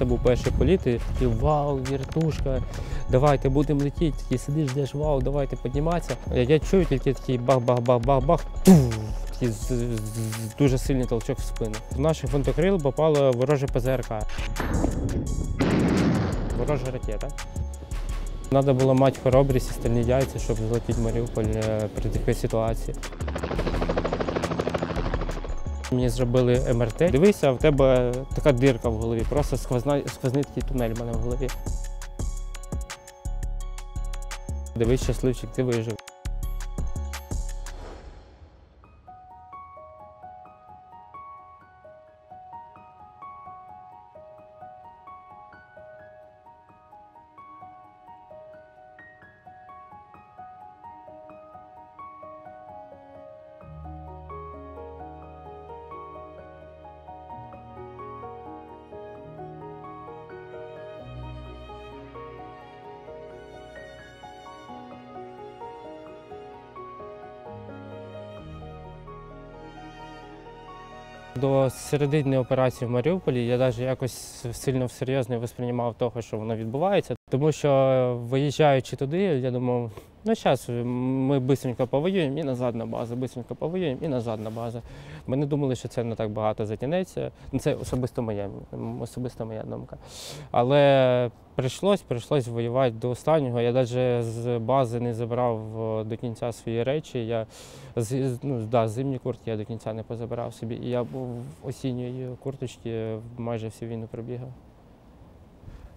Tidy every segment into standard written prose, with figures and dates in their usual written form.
це був перший політ, і такий вау, вертушка, давайте будемо летіти, такий сидиш, ждеш, вау, давайте підніматися. Я чую тільки такий бах-бах-бах-бах-бах, такий дуже сильний толчок в спину. В наших гвинтокрил попало вороже ПЗРК. Ворожа ракета. Треба було мати хоробрість і стальні яйця, щоб злетіти в Маріуполь при такій ситуації. Мені зробили МРТ. Дивися, в тебе така дирка в голові, просто сквозний такий тунель в мене в голові. Дивись, щасливчик, ти вижив. До середини операції в Маріуполі я навіть якось сильно всерйоз не восприймав того, що воно відбувається. Тому що, виїжджаючи туди, я думав, ну зараз ми швидко повоюємо і назад на базу, швидко повоюємо і назад на базу. Ми не думали, що це не так багато затягнеться. Це особисто моя думка. Але прийшлось воювати до останнього. Я навіть з бази не забрав до кінця свої речі. Я зимні куртки я до кінця не позабирав собі. І я був в осінньої курточці майже всю війну пробігав.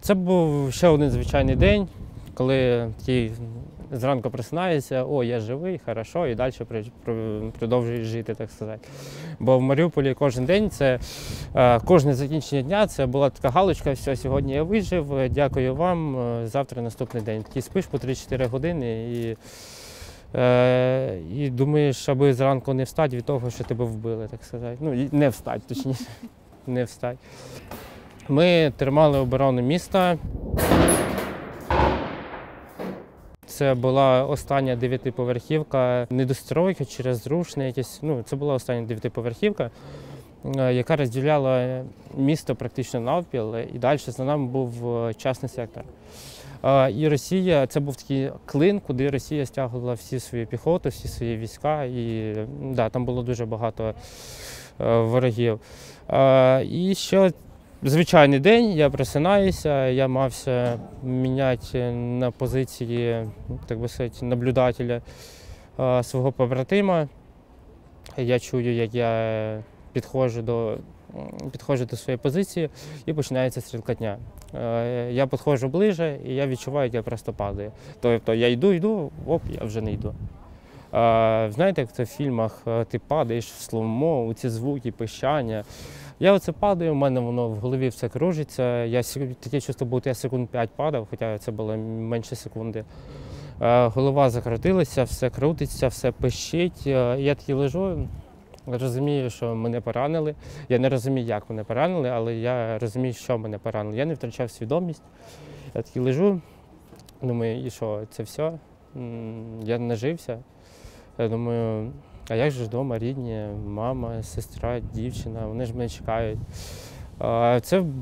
Це був ще один звичайний день, коли такий зранку просинається, о, я живий, хорошо, і далі продовжуєш жити, так сказати. Бо в Маріуполі кожен день, кожне закінчення дня, це була така галочка, все, сьогодні я вижив, дякую вам, завтра наступний день. Такий спиш по 3-4 години і думаєш, аби зранку не встати від того, що тебе вбили, так сказати. Ну, не встати, точніше, не встати. Ми тримали оборону міста. Це була остання 9-поверхівка, недостройка чи розрушення якесь. Це була остання 9-поверхівка, яка розділяла місто практично навпіл, і далі за нами був частний сектор. І Росія, це був такий клин, куди Росія стягувала всі свої піхоти, всі свої війська, і там було дуже багато ворогів. І що звичайний день, я просинаюся, я мався міняти на позиції, так би сказати, наблюдателя свого побратима. Я чую, як я підходжу до своєї позиції і починається стрілкотня. Я підходжу ближче і я відчуваю, як я просто падаю. Тобто я йду, оп, я вже не йду. Знаєте, як це в фільмах, ти падаєш в слоумо, ці звуки, пищання. Я оце падаю, у мене воно в голові все кружиться. Таке чувство було, я секунд 5 падав, хоча це було менше секунди. Голова закрутилася, все крутиться, все пищить. Я такий лежу, розумію, що мене поранили. Я не розумію, як мене поранили, але я розумію, що мене поранили. Я не втрачав свідомість. Я такий лежу, думаю, і що, це все? Я нажився. Я думаю, а як же вдома рідні, мама, сестра, дівчина, вони ж мене чекають.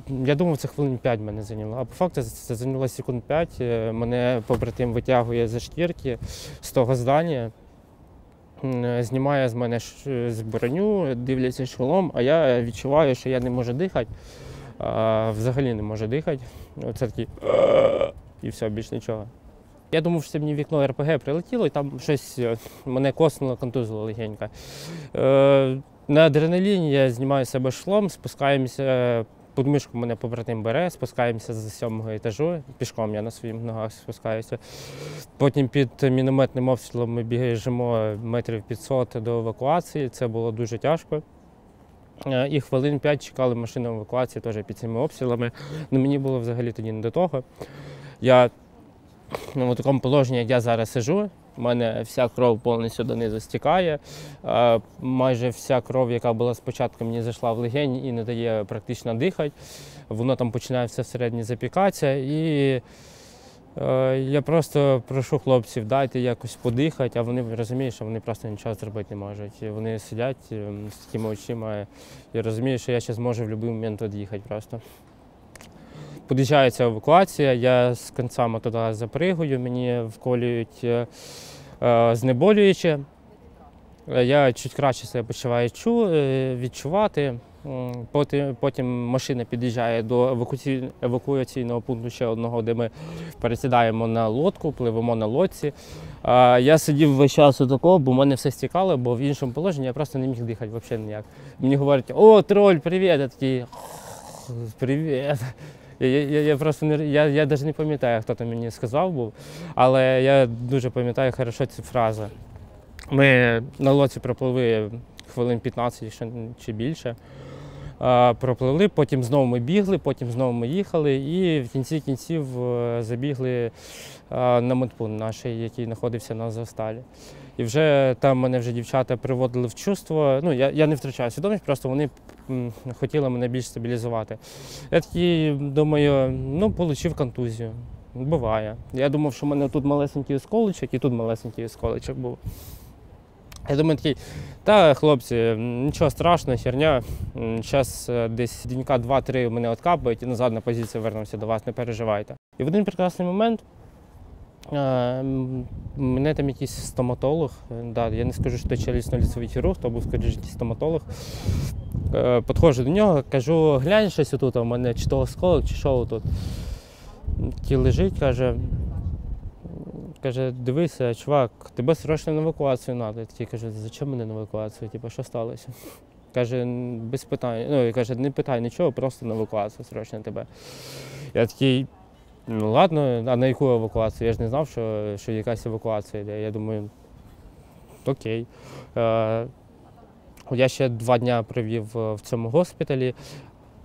Я думав, це хвилин 5 мене зайняло. А по факту це зайняло секунд 5. Мене побратим витягує за шкірки з того здання, знімає з мене броню, дивляться шолом, а я відчуваю, що я не можу дихати. Взагалі не можу дихати. Оце такий і все, більш нічого. Я думав, що це мені в вікно РПГ прилетіло, і там щось мене коснуло, контузило легенько. На адреналіні я знімаю з себе шолом, спускаємося, подмишку мене побратим бере, спускаємося з 7-го етажу, пішком я на своїх ногах спускаюся. Потім під мінометним обстрілом ми біжимо метрів 500 до евакуації, це було дуже тяжко. І хвилин 5 чекали машину евакуації теж під цими обстрілами. Мені було взагалі тоді не до того. Я в такому положенні, як я зараз сиджу, у мене вся кров повністю донизу стікає. Майже вся кров, яка була спочатку, мені зайшла в легені і не дає практично дихати. Воно там починає все всередині запікатися. І я просто прошу хлопців, дайте якось подихати, а вони розуміють, що вони просто нічого зробити не можуть. Вони сидять з такими очима і розуміють, що я зараз можу в будь-який момент від'їхати просто. під'їжджається евакуація, я з кінцями туди запригую, мені вколюють знеболююче. Я чуть краще себе почуваю відчувати. Потім машина під'їжджає до евакуаційного пункту ще одного, де ми пересідаємо на лодку, пливемо на лодці. Я сидів весь час у такого, бо в мене все стікало, бо в іншому положенні я просто не міг дихати взагалі ніяк. Мені говорять: "О, троль, привіт!" Я такий: "Привіт!" Я просто я навіть не пам'ятаю, хто там мені сказав був, але я дуже пам'ятаю хорошо цю фразу. Ми на лодці пропливли хвилин 15 чи більше. Пропливли, потім знову ми бігли, потім знову ми їхали і в кінці кінців забігли на медпункт наш, який знаходився на Азовсталі. І вже там мене дівчата приводили в чувство. Ну, я не втрачаю свідомість, просто вони хотіли мене більш стабілізувати. Я такий думаю, ну, отримав контузію. Буває. Я думав, що в мене тут малесенький осколочок і тут малесенький осколочок був. Я думаю, такий: та, хлопці, нічого страшного, херня, зараз десь денька 2-3 мене відкапають і назад на позицію вернемося до вас, не переживайте. І в один прекрасний момент мене там якийсь стоматолог, я не скажу, що це челюстно-лицевий хірург, то був, скоріше, якийсь стоматолог. Підходжу до нього, кажу: "Глянь щось тут, у мене чи то осколок, чи що тут". Такий лежить, каже: "Дивися, чувак, тебе срочно на евакуацію треба". Я такий кажу: "Зачем мене на евакуацію? Типу, що сталося?" Каже: "Без питань". Ну, каже: "Не питай нічого, просто на евакуацію срочно тебе". Я такий: "Ну ладно, а на яку евакуацію? Я ж не знав, що якась евакуація йде". Я думаю, окей. Я ще 2 дні провів в цьому госпіталі.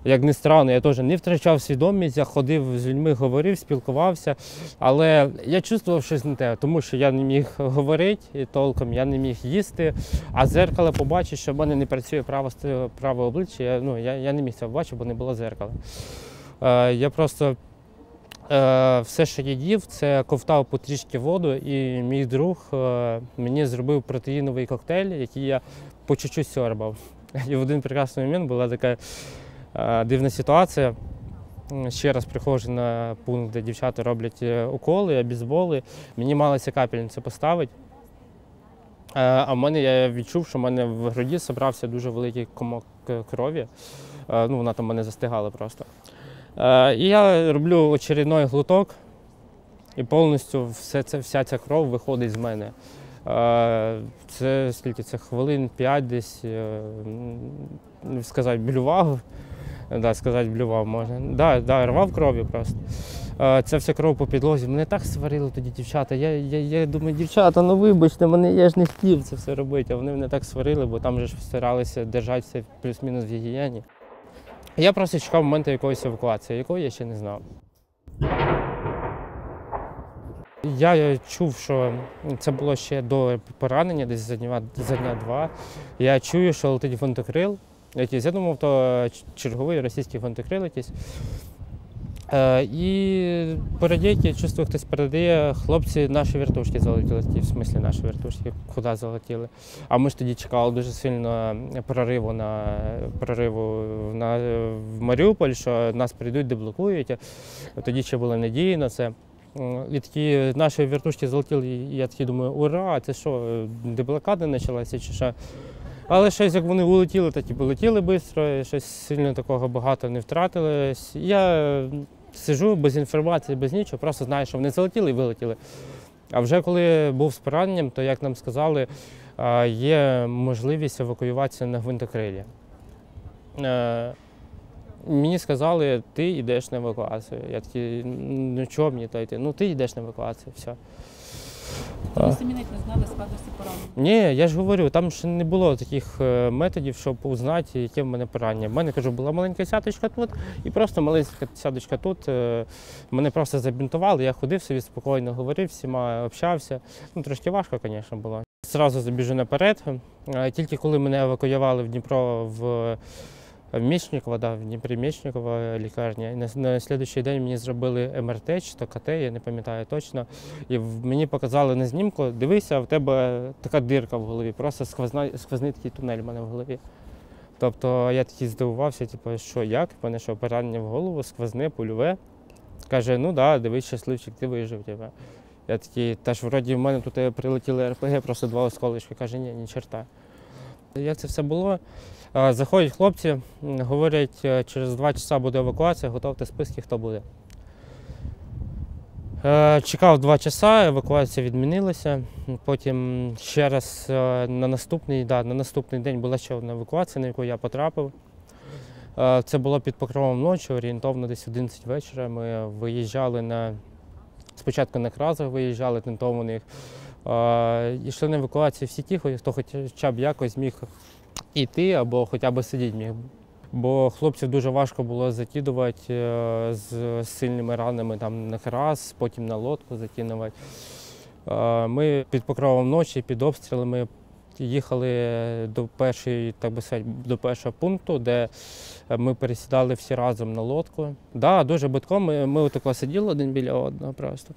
Як не странно, я теж не втрачав свідомість, я ходив з людьми, говорив, спілкувався, але я чувствував щось не те, тому що я не міг говорити толком, я не міг їсти, а зеркало побачив, що в мене не працює праве обличчя, я не міг це побачити, бо не було зеркала. Я просто все, що я їв, це ковтав потрішки воду, і мій друг мені зробив протеїновий коктейль, який я по чуть-чуть сьорбав. І в один прекрасний момент була така дивна ситуація. Ще раз приходжу на пункт, де дівчата роблять уколи, обезболи. Мені малося капельницю поставити. А в мене, я відчув, що в мене в груді зібрався дуже великий комок крові. Вона там в мене застигала просто. І я роблю очередний глоток, і повністю вся ця кров виходить з мене. Це скільки? Це хвилин 5 десь, сказати, блював. Сказати, блював можна. Рвав кров'ю просто. Це вся кров по підлозі. Мене так сварили тоді дівчата. Я думаю: "Дівчата, ну вибачте мене, я ж не хотів це все робити". А вони мене так сварили, бо там же ж старалися держатися плюс-мінус в гігієні. Я просто чекав моменту якоїсь евакуації, якої я ще не знав. Я чув, що це було ще до поранення, десь за дня 2. Я чую, що летить гвинтокрил. Я думав, то черговий російський гвинтокрил якийсь. І по радійці, чувствую, хтось передає: "Хлопці, наші вертушки залетіли". В смислі наші вертушки, куди залетіли? А ми ж тоді чекали дуже сильно прориву в Маріуполь, що нас прийдуть, деблокують. Тоді ще була надія на це. І такі наші вертушки залетіли, і я такий думаю: "Ура, це що, деблокада почалася чи що?" Але щось, як вони улетіли, так і полетіли швидко, щось сильно такого багато не втратилось. Я сиджу без інформації, без нічого, просто знаю, що вони залетіли і вилетіли. А вже коли був з пораненням, то, як нам сказали, є можливість евакуюватися на гвинтокрилі. Мені сказали: "Ти йдеш на евакуацію". Я такий: "Ну чого мені то йти?" "Ну ти йдеш на евакуацію, все". Ви самі навіть не знали складності поранення? Ні, я ж говорю, там ще не було таких методів, щоб узнати, яке в мене поранення. В мене, кажу, була маленька сяточка тут і просто маленька сяточка тут. Мене просто забінтували, я ходив собі спокійно, говорив, всіма общався. Трошки важко, звісно, було. Зразу забіжу наперед. Тільки коли мене евакуювали в Дніпро в Мечникова, в Дніпрі Мечникова лікарня. На наступний день мені зробили МРТ чи то КТ, я не пам'ятаю точно. І мені показали на знімку: "Дивися, в тебе така дирка в голові, просто сквозний такий тунель в мене в голові". Тобто я такий здивувався, типу, що як? В мене що, поранення в голову, сквозне, пульове. Каже, ну да, дивись, щасливчик, ти вижив. Типу. Я такий, та ж вроді в мене тут прилетіли РПГ, просто 2 осколочки. Каже, ні черта. Як це все було? Заходять хлопці, говорять, через 2 часа буде евакуація, готовте списки, хто буде. Чекав 2 часа, евакуація відмінилася. Потім ще раз на наступний день була ще одна евакуація, на яку я потрапив. Це було під покровом ночі, орієнтовно десь 11 вечора. Ми виїжджали спочатку на кразах виїжджали тентованих. Йшли на евакуацію всі ті, хто хоча б якось міг йти або хоча б сидіти міг. Бо хлопців дуже важко було закидувати з сильними ранами там, на краз, потім на лодку закидувати. Ми під покровом ночі, під обстрілами їхали до першого пункту, де ми пересідали всі разом на лодку. Да, дуже битком, ми отако сиділи один біля одного просто.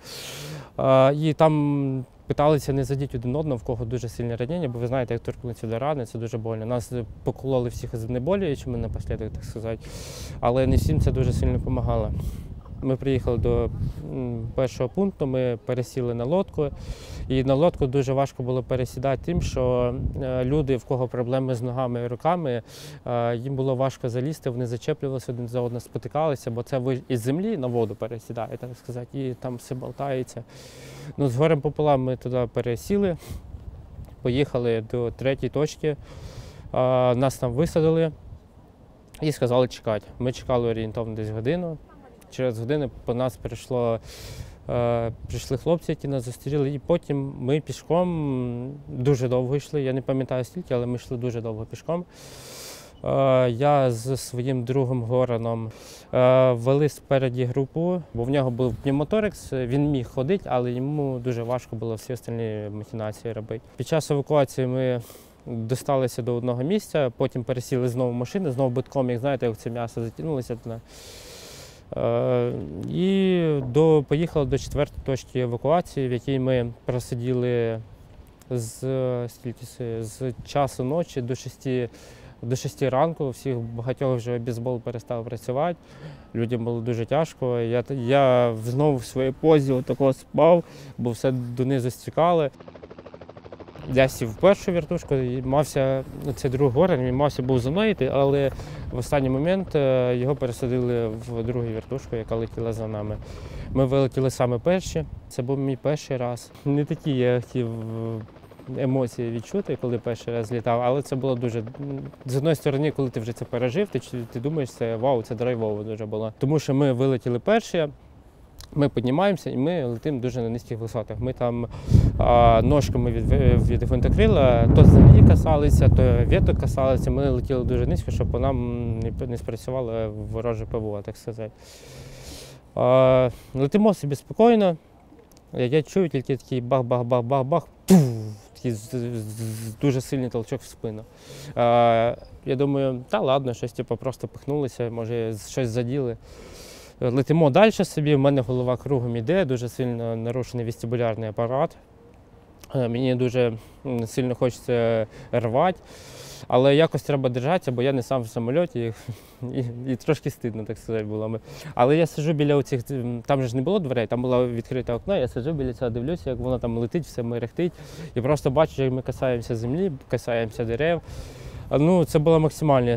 І там питалися не задіти один одного, в кого дуже сильне ранення, бо ви знаєте, як торкнуться до рани, це дуже больно. Нас покололи всіх знеболюючими напослідок, так сказати, але не всім це дуже сильно допомагало. Ми приїхали до першого пункту, ми пересіли на лодку, і на лодку дуже важко було пересідати тим, що люди, в кого проблеми з ногами і руками, їм було важко залізти, вони зачеплювалися один за одного, спотикалися, бо це ви із землі на воду пересідаєте, так сказати, і там все болтається. Ну, з горем пополам ми туди пересіли, поїхали до 3-ї точки, нас там висадили і сказали чекати. Ми чекали орієнтовно десь годину. Через годину по нас прийшли хлопці, які нас зустріли, і потім ми пішком дуже довго йшли. Я не пам'ятаю скільки, але ми йшли дуже довго пішком. Я з своїм другом Гораном вели спереді групу, бо в нього був пневмоторакс, він міг ходити, але йому дуже важко було всі остальні махінації робити. Під час евакуації ми досталися до одного місця, потім пересіли знову в машину, знову битком, як знаєте, як це м'ясо затягнулося туди. І поїхали до 4-ї точки евакуації, в якій ми просиділи з часу ночі до 6 ранку. Всіх багатьох вже бейсбол перестав працювати, людям було дуже тяжко. Я знову в своїй позі отако спав, бо все донизу стікали. Я сів в першу вертушку, і цей друг Горан, він мався був за мною йти, але в останній момент його пересадили в другу вертушку, яка летіла за нами. Ми вилетіли саме перші, це був мій перший раз. Не такі я хотів емоції відчути, коли перший раз літав, але це було дуже, з однієї сторони, коли ти вже це пережив, ти думаєш, це драйвово дуже було. Тому що ми вилетіли перші, ми піднімаємося і ми летимо дуже на низьких висотах. Ми там ножками від гвинтокрила то землі касалися, то віток касалися. Ми летіли дуже низько, щоб по нам не спрацювало вороже ПВО, так сказати. Летимо собі спокійно. Я чую тільки такий бах-бах-бах-бах-бах, такий дуже сильний толчок в спину. Я думаю, та ладно, щось просто пихнулося, може щось заділи. Летимо далі собі, в мене голова кругом іде, дуже сильно нарушений вестибулярний апарат. Мені дуже сильно хочеться рвати, але якось треба держатися, бо я не сам в самольоті і трошки стидно, так сказати, було. Але я сиджу біля оцих, там же ж не було дверей, там було відкрите окно, я сиджу біля цього, дивлюся, як воно там летить, все мерехтить, і просто бачу, як ми касаємося землі, касаємося дерев. Ну, це був максимально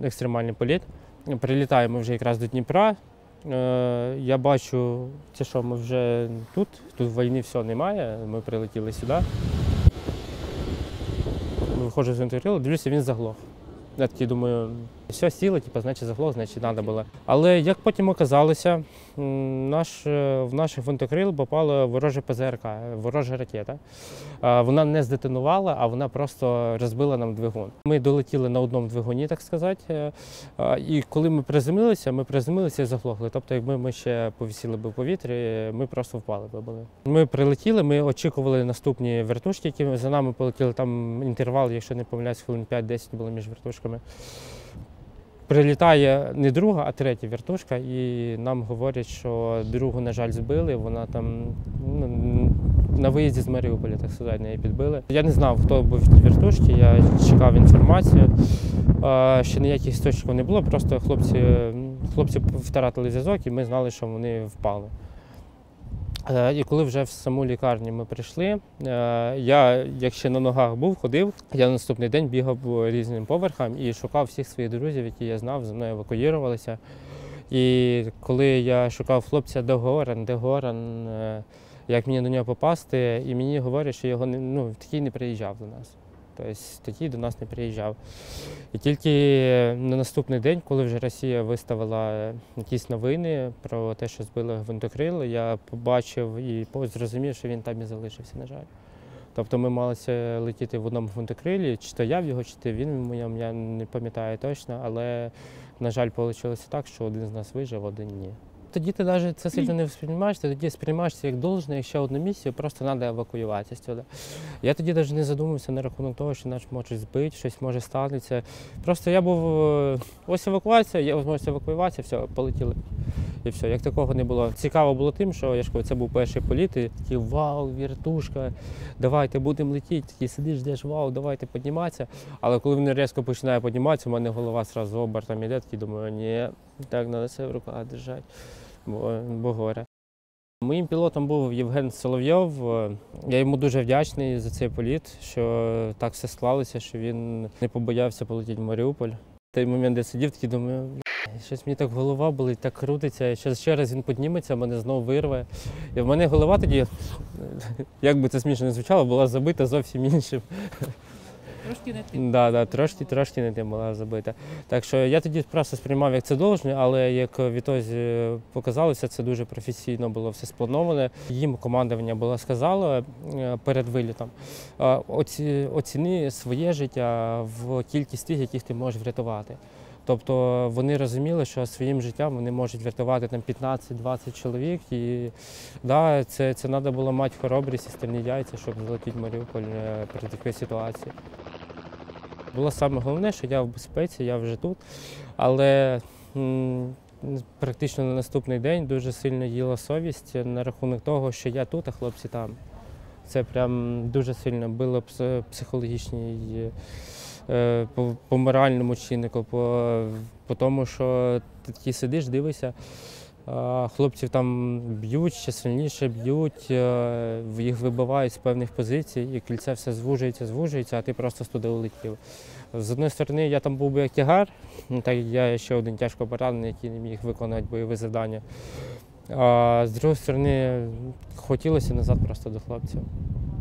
екстремальний політ. Прилітаємо вже якраз до Дніпра. Я бачу, що ми вже тут війни все немає, ми прилетіли сюди. Виходжу з інтерв'ю, дивлюся, він заглох. Я такий думаю, все, сіло, значить заглох, значить треба було. Але як потім оказалося, в наших гвинтокрил попала ворожа ПЗРК, ворожа ракета. Вона не здетонувала, а вона просто розбила нам двигун. Ми долетіли на одному двигуні, так сказати, і коли ми приземлилися і заглохли. Тобто, якби ми ще повисіли б у повітрі, ми просто впали б були. Ми прилетіли, ми очікували наступні вертушки, які за нами полетіли. Там інтервал, якщо не помиляюсь, хвилин 5-10 було між вертушками. Прилітає не друга, а третя вертушка, і нам говорять, що другу, на жаль, збили, вона там на виїзді з Маріуполя, так сказати, її підбили. Я не знав, хто був в тій вертушці, я чекав інформацію. Ще ніяких істочників не було, просто хлопці втратили зв'язок і ми знали, що вони впали. І коли вже в саму лікарню ми прийшли, я, як ще на ногах був, ходив, я на наступний день бігав по різним поверхам і шукав всіх своїх друзів, які я знав, за мною евакуювалися. І коли я шукав хлопця, де Горан, як мені до нього попасти, і мені говорять, що його такий не приїжджав до нас. Тобто такий до нас не приїжджав. І тільки на наступний день, коли вже Росія виставила якісь новини про те, що збили гвинтокрил, я побачив і зрозумів, що він там і залишився, на жаль. Тобто ми мали летіти в одному гвинтокрилі, чи то я в його, чи то він в моєму, я не пам'ятаю точно, але, на жаль, вийшло так, що один з нас вижив, один ні. Тоді ти навіть це сильно не сприймаєш, ти тоді сприймаєшся як должне, якщо одну місію, просто треба евакуюватися сюди. Я тоді навіть не задумався на рахунок того, що нас можуть збити, щось може станеться. Просто я був, ось евакуація, є можливість евакуюватися, все, полетіли. І все, як такого не було. Цікаво було тим, що я ж кажу, це був перший політ, і такі вау, вертушка, давайте будемо летіти, такий сидиш, ждеш, вау, давайте підніматися. Але коли вони різко починають підніматися, у мене голова одразу обертом іде, такий думаю, ні, так треба себе в руках держати, бо горе. Моїм пілотом був Євген Соловйов. Я йому дуже вдячний за цей політ, що так все склалося, що він не побоявся полетіти в Маріуполь. В той момент, де сидів, такий думаю, щось мені так голова болить, так крутиться, і ще раз він підніметься, мене знову вирве. І в мене голова тоді, як би це смішно не звучало, була забита зовсім іншим. Трошки не тим. Трошки не тим була забита. Так що я тоді просто сприймав, як це должне, але як відтоді показалося, це дуже професійно було все сплановане. Їм командування було сказало перед вилітом, оціни своє життя в кількість тих, яких ти можеш врятувати. Тобто вони розуміли, що своїм життям вони можуть врятувати там 15-20 чоловік. І да, це треба було мати хоробрість і стальні яйця, щоб залетіти в Маріуполь при такій ситуації. Було саме головне, що я в безпеці, я вже тут, але практично на наступний день дуже сильно їла совість на рахунок того, що я тут, а хлопці там. Це прям дуже сильно било психологічні, по моральному чиннику, по тому, що ти такий сидиш, дивишся, хлопців там б'ють, ще сильніше б'ють, їх вибивають з певних позицій, і кільце все звужується, а ти просто туди улетів. З однієї сторони, я там був би як тягар, так як я ще один тяжко поранений, який не міг виконувати бойові завдання. А з іншої сторони, хотілося назад просто до хлопців.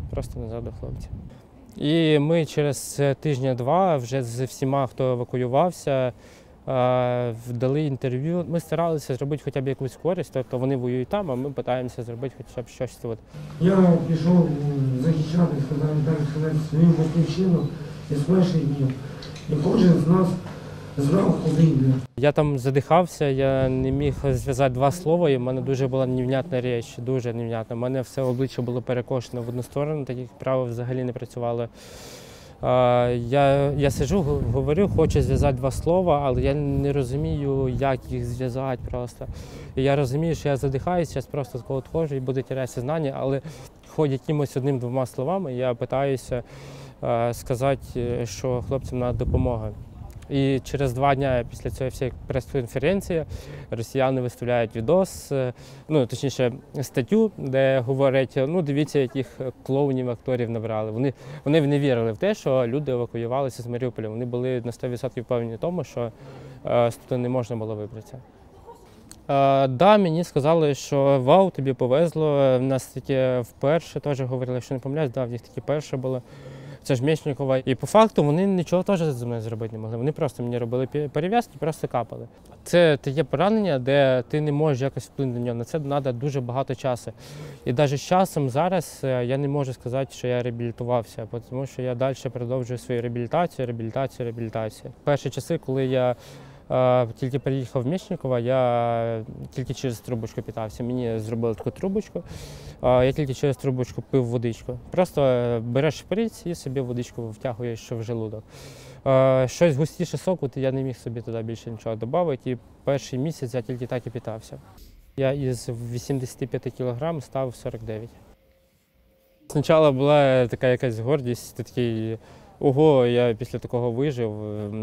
Просто назад до хлопців. І ми через тижня-два вже з всіма, хто евакуювався, дали інтерв'ю. Ми старалися зробити хоча б якусь користь, тобто вони воюють там, а ми намагаємося зробити хоча б щось тут. Я пішов захищати, сказати, свою батьківщину із перших днів. І кожен з нас знав, куди йде. Я там задихався, я не міг зв'язати два слова, і в мене дуже була невнятна річ, дуже невнятна. У мене все обличчя було перекошено в одну сторону, так як право взагалі не працювало. Я сиджу, говорю, хочу зв'язати два слова, але я не розумію, як їх зв'язати просто. І я розумію, що я задихаюся, зараз просто такого відходжу і буду теряти сознання, але хоч якимось одним-двома словами я намагаюся сказати, що хлопцям треба допомога. І через 2 дні після цієї всієї прес-конференції росіяни виставляють відос, точніше статтю, де говорять, дивіться, яких клоунів, акторів набрали. Вони не вірили в те, що люди евакуювалися з Маріуполя. Вони були на 100% впевнені в тому, що тут не можна було вибратися. Да, мені сказали, що вау, тобі повезло, в нас таке вперше теж говорили, що не помиляюсь, да, в них таке перше було. Це ж Мечникова. І по факту вони нічого теж зі мною зробити не могли. Вони просто мені робили перев'язки, просто капали. Це таке поранення, де ти не можеш якось вплинути на нього. На це треба дуже багато часу. І навіть з часом зараз я не можу сказати, що я реабілітувався, тому що я далі продовжую свою реабілітацію. Перші часи, коли я тільки приїхав в Мечникова, я тільки через трубочку питався. Мені зробили таку трубочку, я тільки через трубочку пив водичку. Просто береш шприц і собі водичку втягуєш в желудок. Щось густіше соку, я не міг собі туди більше нічого додати, і перший місяць я тільки так і питався. Я із 85 кг став 49. Спочатку була така якась гордість, такий, ого, я після такого вижив.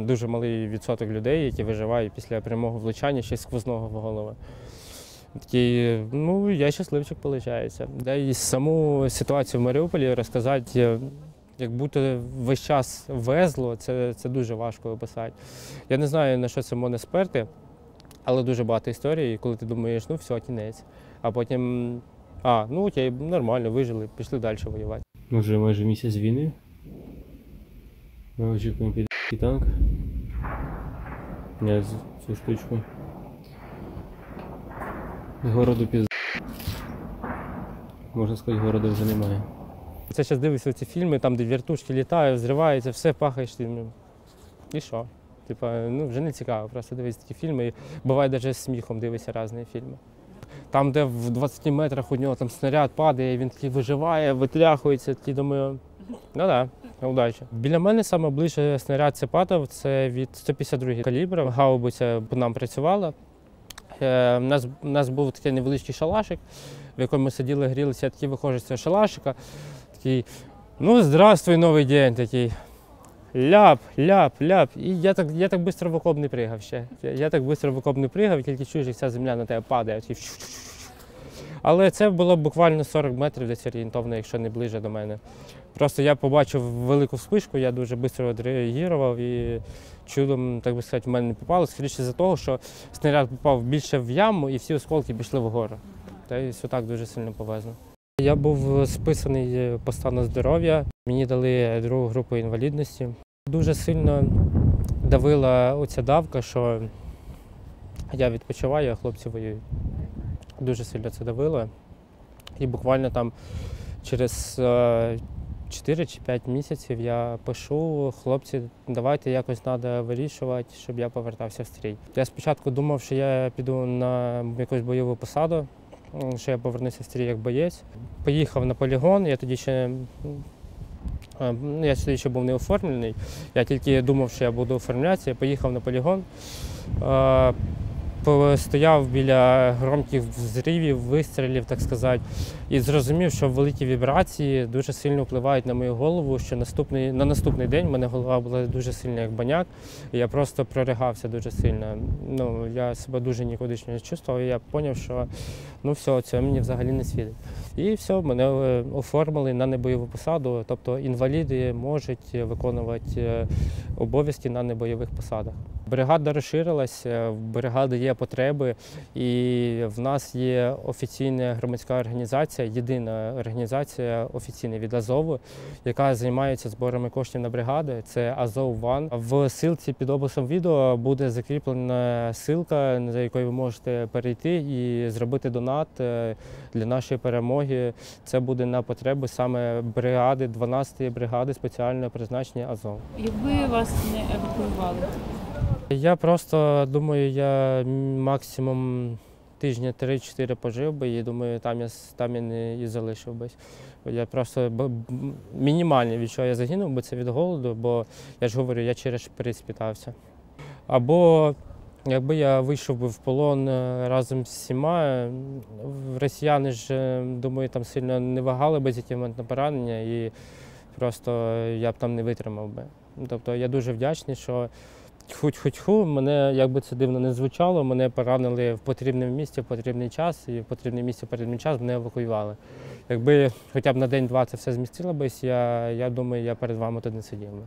Дуже малий відсоток людей, які виживають після прямого влучання ще й сквозного в голову. Такий, ну, я щасливчик, виходить. Да, і саму ситуацію в Маріуполі розказати, як будто весь час везло, це дуже важко описати. Я не знаю, на що це можна сперти, але дуже багато історій, коли ти думаєш, ну все, кінець. А потім, ну окей, нормально, вижили, пішли далі воювати. Вже майже місяць війни. Ми очікуємо під'їзд танк. Я цю штучку. З городу можна сказати, городу вже немає. Це зараз дивишся ці фільми, там де вертушки літають, взриваються, все пахаєш. І що? Типа, ну вже не цікаво, просто дивитися такі фільми. І буває навіть з сміхом дивишся різні фільми. Там, де в 20 метрах у нього там снаряд падає, він такий виживає, витряхується, такий думаю, ну так, удачі. Біля мене найближче снаряд це падав, це від 152 калібру. Гаубиця по нам працювала. У нас був такий невеличкий шалашик, в якому ми сиділи, грілися, я такий виходжу з цього шалашика, такий, ну здравствуй, новий день, такий. Ляп, ляп, ляп. І я так швидко в окоп не пригав ще. Я так швидко в окоп не пригав, тільки чуєш, як ця земля на тебе падає. Але це було буквально 40 метрів десь орієнтовно, якщо не ближче до мене. Просто я побачив велику вспишку, я дуже швидко відреагував і чудом, так би сказати, в мене не попало. Скоріше за того, що снаряд попав більше в яму і всі осколки пішли вгору. Та й все так дуже сильно повезло. Я був списаний по стану здоров'я, мені дали другу групу інвалідності. Дуже сильно давила оця давка, що я відпочиваю, а хлопці воюють. Дуже сильно це давило. І буквально там через 4 чи 5 місяців я пишу, хлопці, давайте якось треба вирішувати, щоб я повертався в стрій. Я спочатку думав, що я піду на якусь бойову посаду, що я повернуся в стрій як боєць. Поїхав на полігон, я тоді ще був не оформлений, я тільки думав, що я буду оформлятися, я поїхав на полігон, стояв біля громких взривів, вистрілів, так сказати, і зрозумів, що великі вібрації дуже сильно впливають на мою голову, що на наступний день в мене голова була дуже сильна, як баняк, і я просто проригався дуже сильно. Ну, я себе дуже нікудишньо не чувствував, і я зрозумів, що ну все, це мені взагалі не світить. І все, мене оформили на небойову посаду, тобто інваліди можуть виконувати обов'язки на небойових посадах. Бригада розширилася, в бригади є потреби, і в нас є офіційна громадська організація, єдина організація офіційна від Азову, яка займається зборами коштів на бригади. Це Азов Ван. В ссылці під описом відео буде закріплена ссылка, за якою ви можете перейти і зробити донат для нашої перемоги. Це буде на потреби саме бригади, 12-ї бригади спеціального призначення Азов. Якби вас не евакуювали? Я просто думаю, я максимум тижня 3-4 пожив би і думаю, там я не і залишив би. Я просто мінімальне від чого я загинув, бо це від голоду, бо я ж говорю, я через шприц питався. Або якби я вийшов би в полон разом з всіма, росіяни ж, думаю, там сильно не вагали би за ті момент на поранення і просто я б там не витримав би. Тобто я дуже вдячний, що Хуть-хуть-ху, мене, як би це дивно не звучало, мене поранили в потрібному місці, в потрібний час, і в потрібне місце, в потрібний час мене евакуювали. Якби хоча б на день-два це все змістило б, я думаю, я перед вами тут не сидів би.